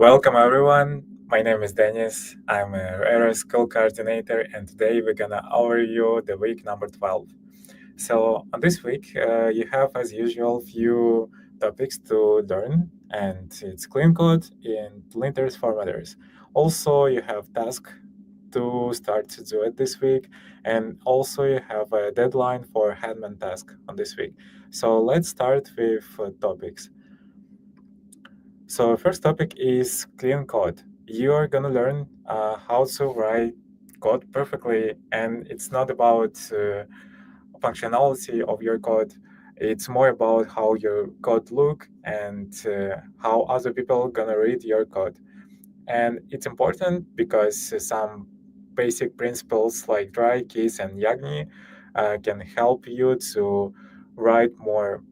Welcome everyone. My name is Dennis. I'm a area school coordinator, and today we're gonna overview the week number 12. So on this week, you have as usual few topics to learn, and it's clean code and linters formatters. Also, you have task to start to do it this week, and also you have a deadline for handman task on this week. So let's start with topics. So first topic is clean code. You are gonna learn how to write code perfectly, and it's not about functionality of your code. It's more about how your code look and how other people gonna read your code. And it's important because some basic principles like try, keys, and Yagni can help you to write more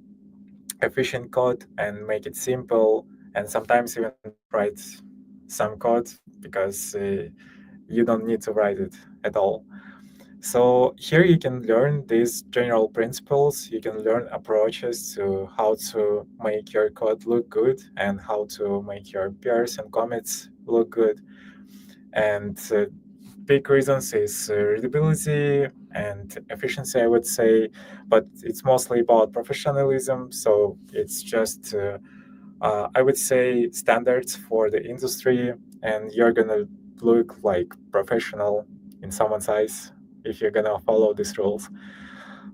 efficient code and make it simple, and sometimes even write some code because you don't need to write it at all. So here you can learn these general principles. You can learn approaches to how to make your code look good and how to make your pairs and commits look good. And big reasons is readability and efficiency, I would say, but it's mostly about professionalism. So it's just I would say standards for the industry, and you're gonna look like professional in someone's eyes if you're gonna follow these rules.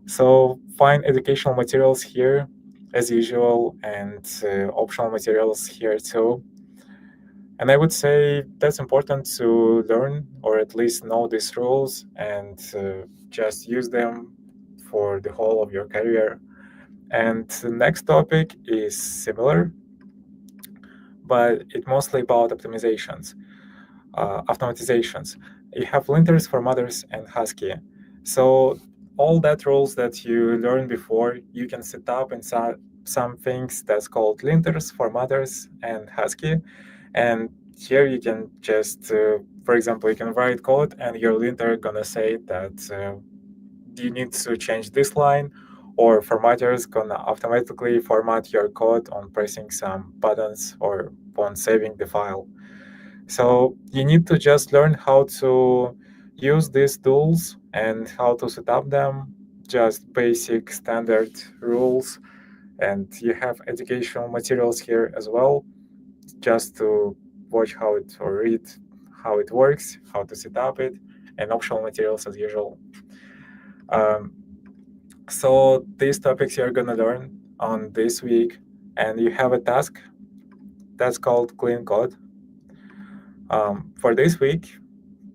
So find educational materials here as usual, and optional materials here too. And I would say that's important to learn or at least know these rules and just use them for the whole of your career. And the next topic is similar, but it's mostly about automatizations. You have linters for mothers and Husky. So all that rules that you learned before, you can set up in some things that's called linters for mothers and Husky. And here you can just, for example, you can write code and your linter gonna say that you need to change this line, or formatter is gonna automatically format your code on pressing some buttons or on saving the file. So you need to just learn how to use these tools and how to set up them, just basic standard rules. And you have educational materials here as well, just to watch how it or read how it works, how to set up it, and optional materials as usual. Um, so these topics you're gonna learn on this week, and you have a task that's called clean code. For this week,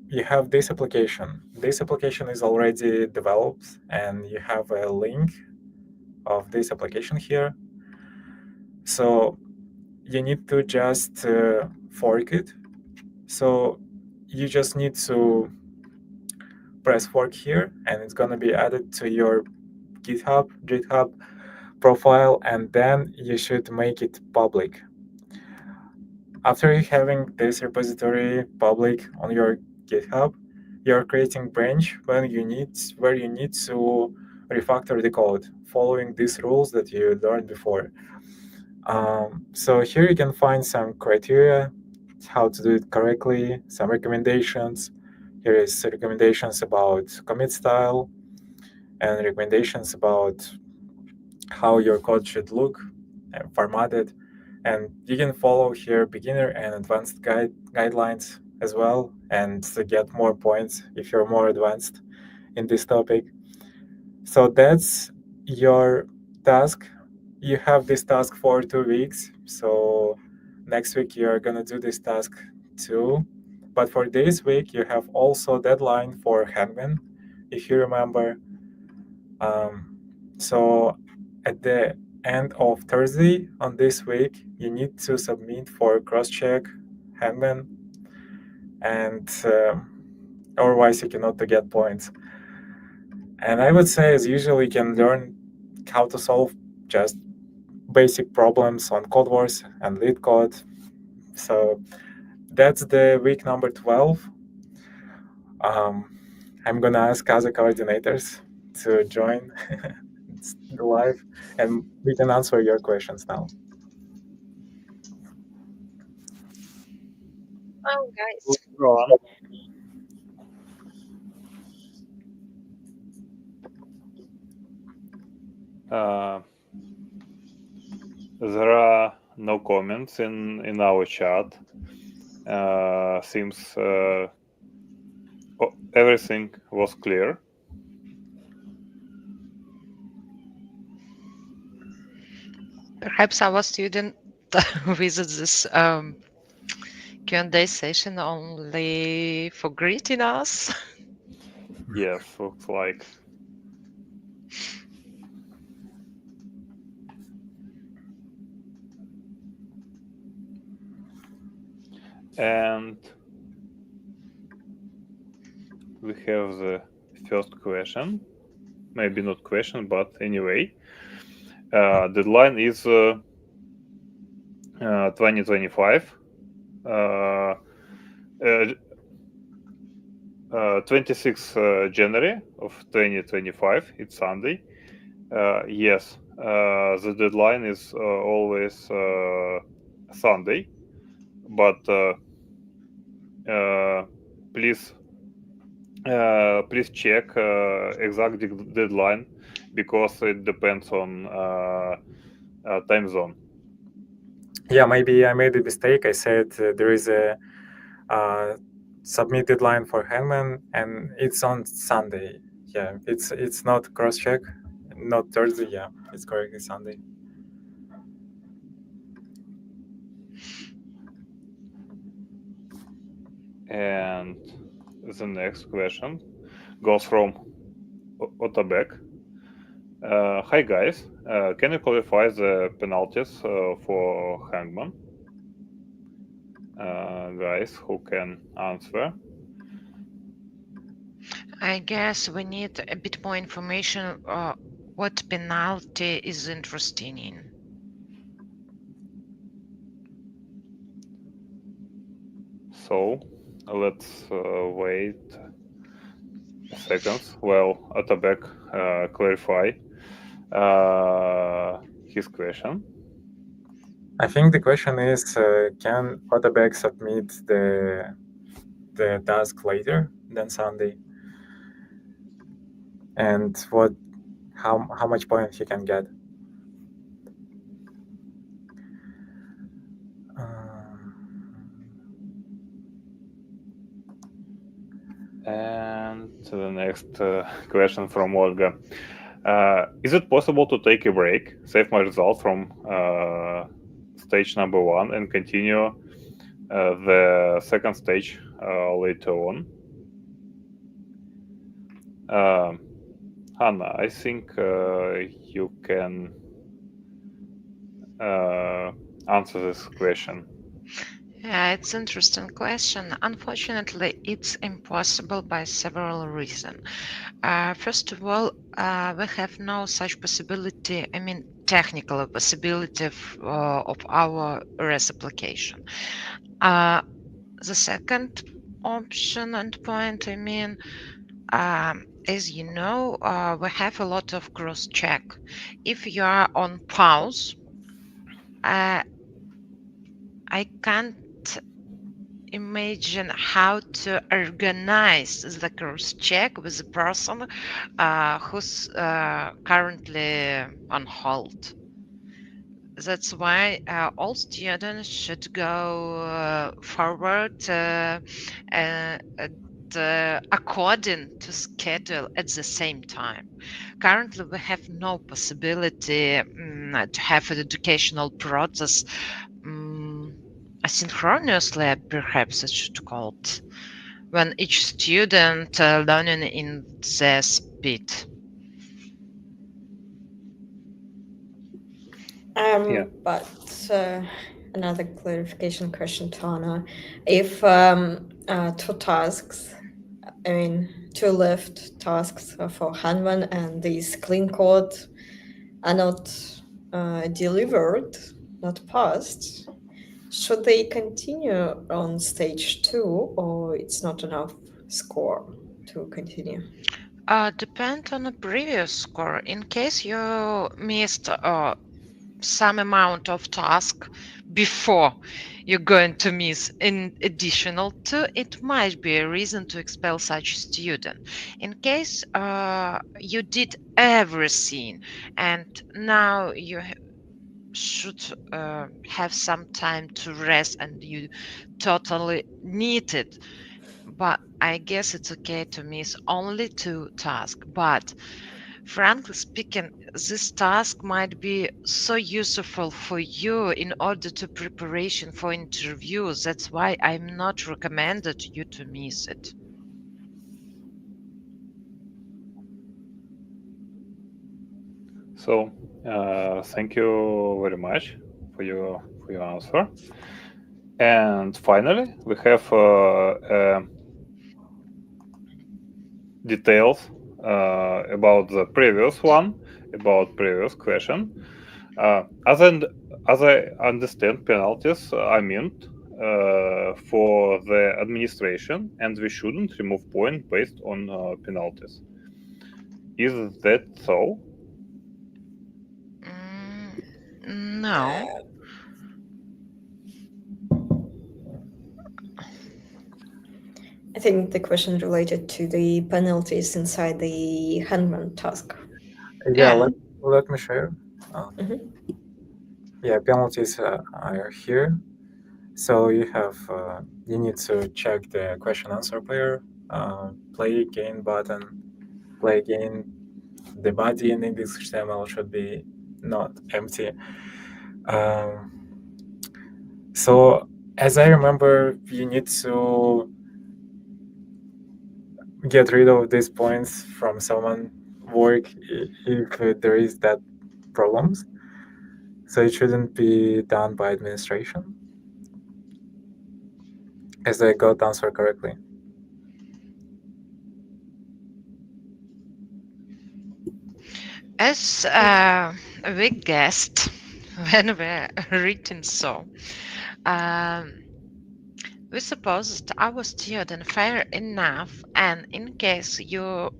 you have this application. This application is already developed, and you have a link of this application here. So you need to just fork it. So you just need to press fork here, and it's going to be added to your GitHub profile, and then you should make it public. After having this repository public on your GitHub, you're creating branch where you need to refactor the code following these rules that you learned before. So here you can find some criteria how to do it correctly, some recommendations. Here is recommendations about commit style and recommendations about how your code should look and formatted. And you can follow here beginner and advanced guidelines as well, and to get more points if you're more advanced in this topic. So that's your task. You have this task for 2 weeks. So next week you're gonna do this task too. But for this week, you have also deadline for Hangman, if you remember. So at the end of Thursday on this week, you need to submit for cross-check Hangman, and otherwise you cannot get points. And I would say, as usual, you can learn how to solve just basic problems on Code Wars and Lead Code. So that's the week number 12. I'm gonna ask other coordinators to join live, and we can answer your questions now. Oh, guys. Go on. Uh, there are no comments in our chat. Seems everything was clear. Perhaps our student visits this Q&A session only for greeting us. Yes, looks like. And we have the first question. Maybe not question, but anyway. Deadline is 2025. Uh, uh, 26th January of 2025. It's Sunday. Yes, the deadline is always Sunday, but uh, please please check exact deadline because it depends on time zone. Yeah, maybe I made a mistake. I said there is a uh, submit deadline for Hangman, and it's on Sunday. Yeah, it's not cross check, not Thursday. Yeah, it's correct. It's Sunday. And the next question goes from Otabek. Hi guys, can you clarify the penalties for Hangman? Guys who can answer. I guess we need a bit more information what penalty is interesting in. So let's wait seconds while Otabek clarify his question. I think the question is, can Otabek submit the task later than Sunday, and how much points he can get? And the next question from Olga. Is it possible to take a break, save my result from stage number one, and continue the second stage later on? Hannah, I think you can answer this question. Yeah, it's an interesting question. Unfortunately, it's impossible by several reasons. First of all, we have no such possibility, I mean, technical possibility of our REST application. Uh, the second option and point, I mean, as you know, we have a lot of cross check. If you are on pause, uh, I can't imagine how to organize the cross check with the person who's currently on hold. That's why all students should go forward according to schedule at the same time. Currently, we have no possibility to have an educational process asynchronously, perhaps it should call it, when each student learning in their speed. Yeah. But another clarification question to Anna. If two tasks, I mean, two left tasks for Hanman and this clean code are not delivered, not passed, should they continue on stage two, or it's not enough score to continue? Depend on the previous score. In case you missed some amount of task before you're going to miss. In additional to, it might be a reason to expel such student. In case you did everything and now you should have some time to rest and you totally need it, but I guess it's okay to miss only 2 tasks. But frankly speaking, this task might be so useful for you in order to preparation for interviews. That's why I'm not recommended you to miss it. So, thank you very much for your answer. And finally, we have details about the previous one, about previous question. As I understand, penalties are meant for the administration, and we shouldn't remove points based on penalties. Is that so? No. I think the question related to the penalties inside the handman task. Yeah, Yeah. let me share. Mhm. Yeah, penalties are here. So you need to check the question answer player, play again button, play again. The body in index.html should be not empty. Um, so as I remember, you need to get rid of these points from someone work if there is that problems. So it shouldn't be done by administration, as I got answer correctly. As we guessed when we written so, we supposed our student fair enough, and in case you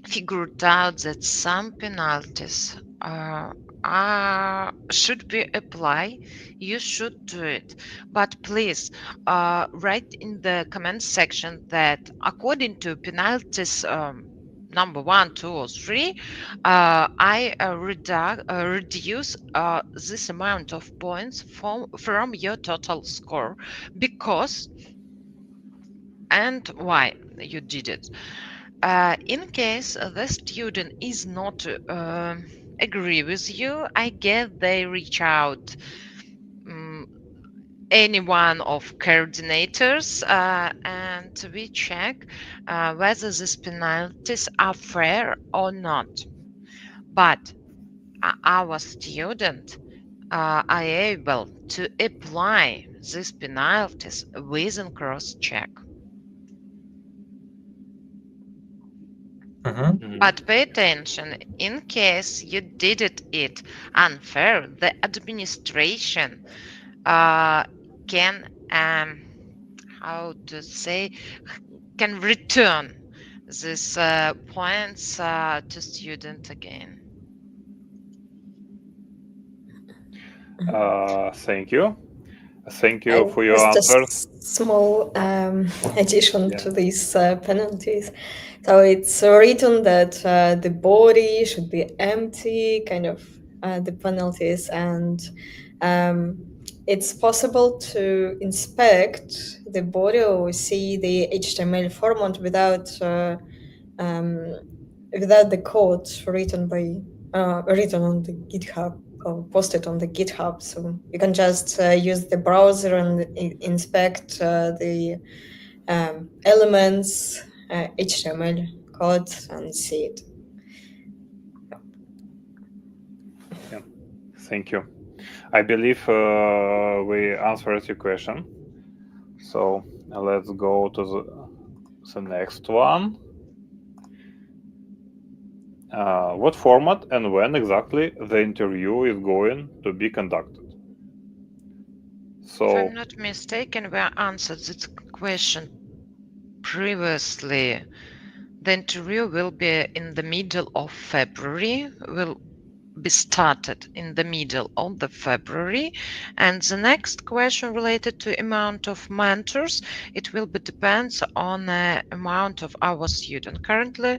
figured out that some penalties should be applied, you should do it. But please write in the comment section that according to penalties number 1, 2, or 3, I reduce this amount of points from your total score because and why you did it. In case the student is not agree with you, I guess they reach out any one of coordinators and we check whether these penalties are fair or not. But our student are able to apply these penalties within cross-check. But pay attention, in case you did it unfair, the administration can how to say can return these points to student again. Thank you. Thank you And for your just a answers. small addition Yeah. to these penalties. So it's written that the body should be empty, kind of the penalties, and it's possible to inspect the body or see the HTML format without the code written on the GitHub or posted on the GitHub. So you can just use the browser and inspect the elements, HTML code, and see it. Yeah. Thank you. I believe we answered your question. So let's go to the next one. What format and when exactly the interview is going to be conducted? If So, I'm not mistaken, we answered this question previously. The interview will be in the middle of February, will be started in the middle of the February. And the next question related to amount of mentors, it will be depends on the amount of our student. Currently,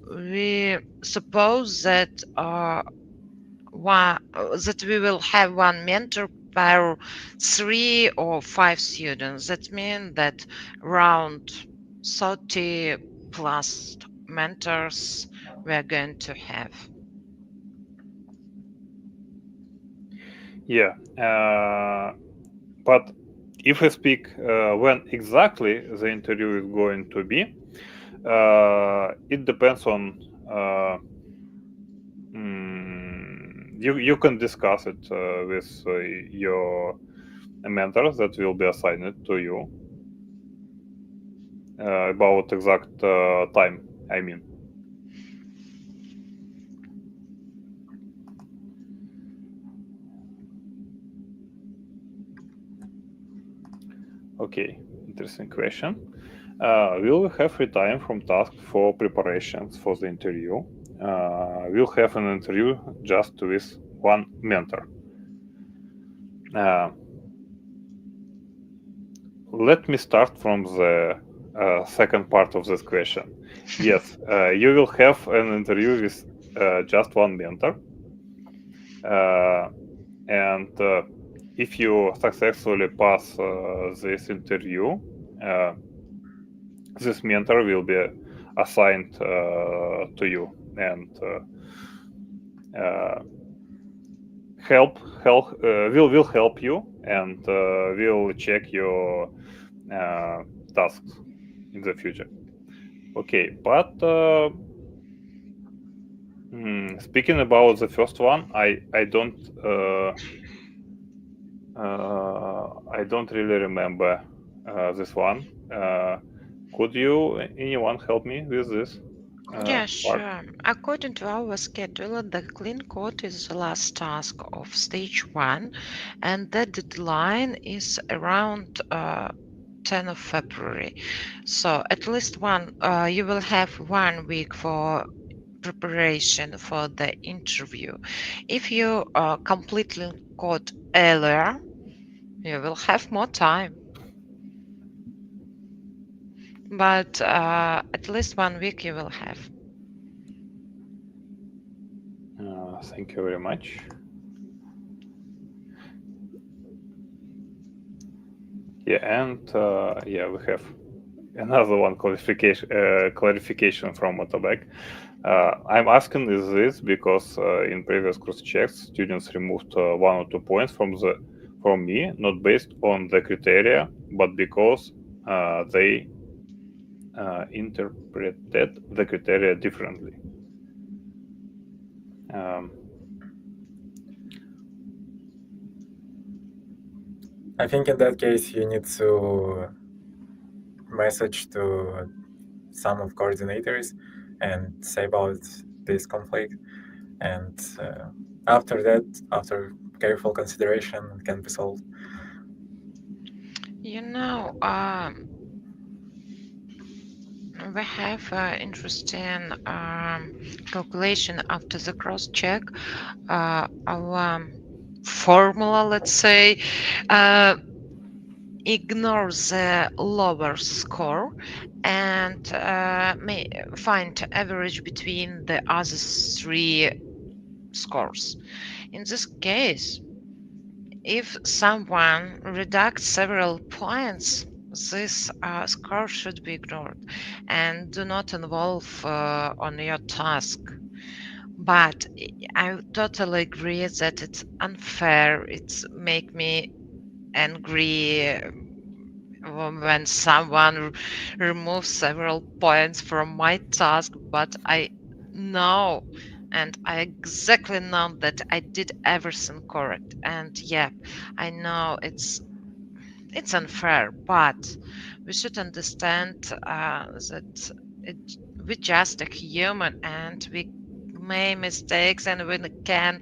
we suppose that that we will have one mentor per 3 or 5 students. That means that around 30 plus mentors we are going to have. Yeah, but if we speak when exactly the interview is going to be, it depends on you can discuss it with your mentors that will be assigned to you about exact time. I mean. Okay, interesting question. Will we have free time from task for preparations for the interview? We'll have an interview just with one mentor. Let me start from the second part of this question. Yes, you will have an interview with just one mentor. And if you successfully pass this interview, this mentor will be assigned to you and will help you and will check your tasks in the future. Okay, but speaking about the first one, I don't really remember this one. Could anyone help me with this Yeah, part? sure. According to our schedule, the clean code is the last task of stage 1, and the deadline is around 10 of February. So at least you will have 1 week for preparation for the interview. If you completely code earlier, you will have more time. But at least 1 week you will have. Thank you very much. Yeah, and yeah, we have another one clarification from Motobag. I'm asking this because in previous cross checks, students removed 1 or 2 points from me, not based on the criteria, but because they interpreted the criteria differently. I think in that case you need to message to some of coordinators and say about this conflict, and after that, after careful consideration, it can be solved. You know, we have interesting calculation after the cross check. Our formula, let's say, ignores the lower score and may find average between the other 3 scores. In this case, if someone reducts several points, this score should be ignored and do not involve on your task. But I totally agree that it's unfair. It's make me angry when someone removes several points from my task, but I know and I exactly know that I did everything correct. And yeah, I know it's unfair, but we should understand that we're just a human and we make mistakes and we can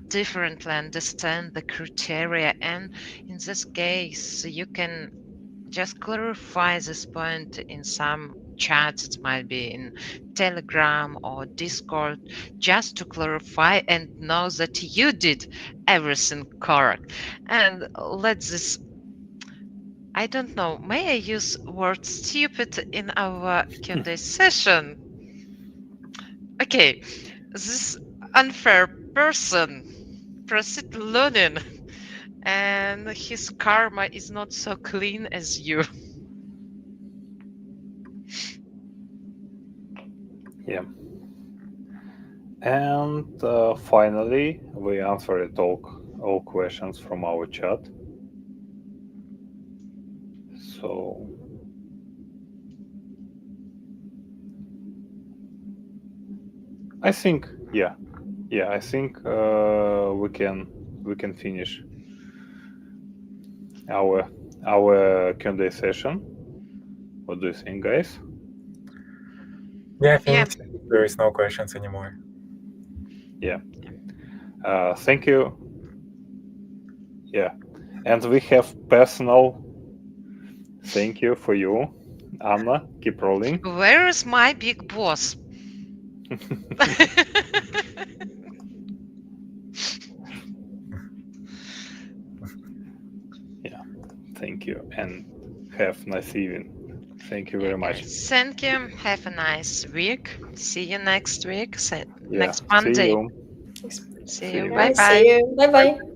differently understand the criteria. And in this case, you can just clarify this point in some chats, it might be in Telegram or Discord, just to clarify and know that you did everything correct. And let this, I don't know, may I use word stupid in our Q&A session? Okay, this unfair person proceed learning, and his karma is not so clean as you. Yeah. And finally, we answered all questions from our chat. So I think, I think we can finish our Q&A session. What do you think, guys? Yeah, I think Yeah. there is no questions anymore. Yeah. Thank you. Yeah. And we have personal thank you for you, Anna. Keep rolling. Where is my big boss? Yeah. Thank you. And have nice evening. Thank you very much. Guys, thank you. Have a nice week. See you next week. Yeah. Next See Monday. you. See See you. you. Bye See bye. you. Bye bye.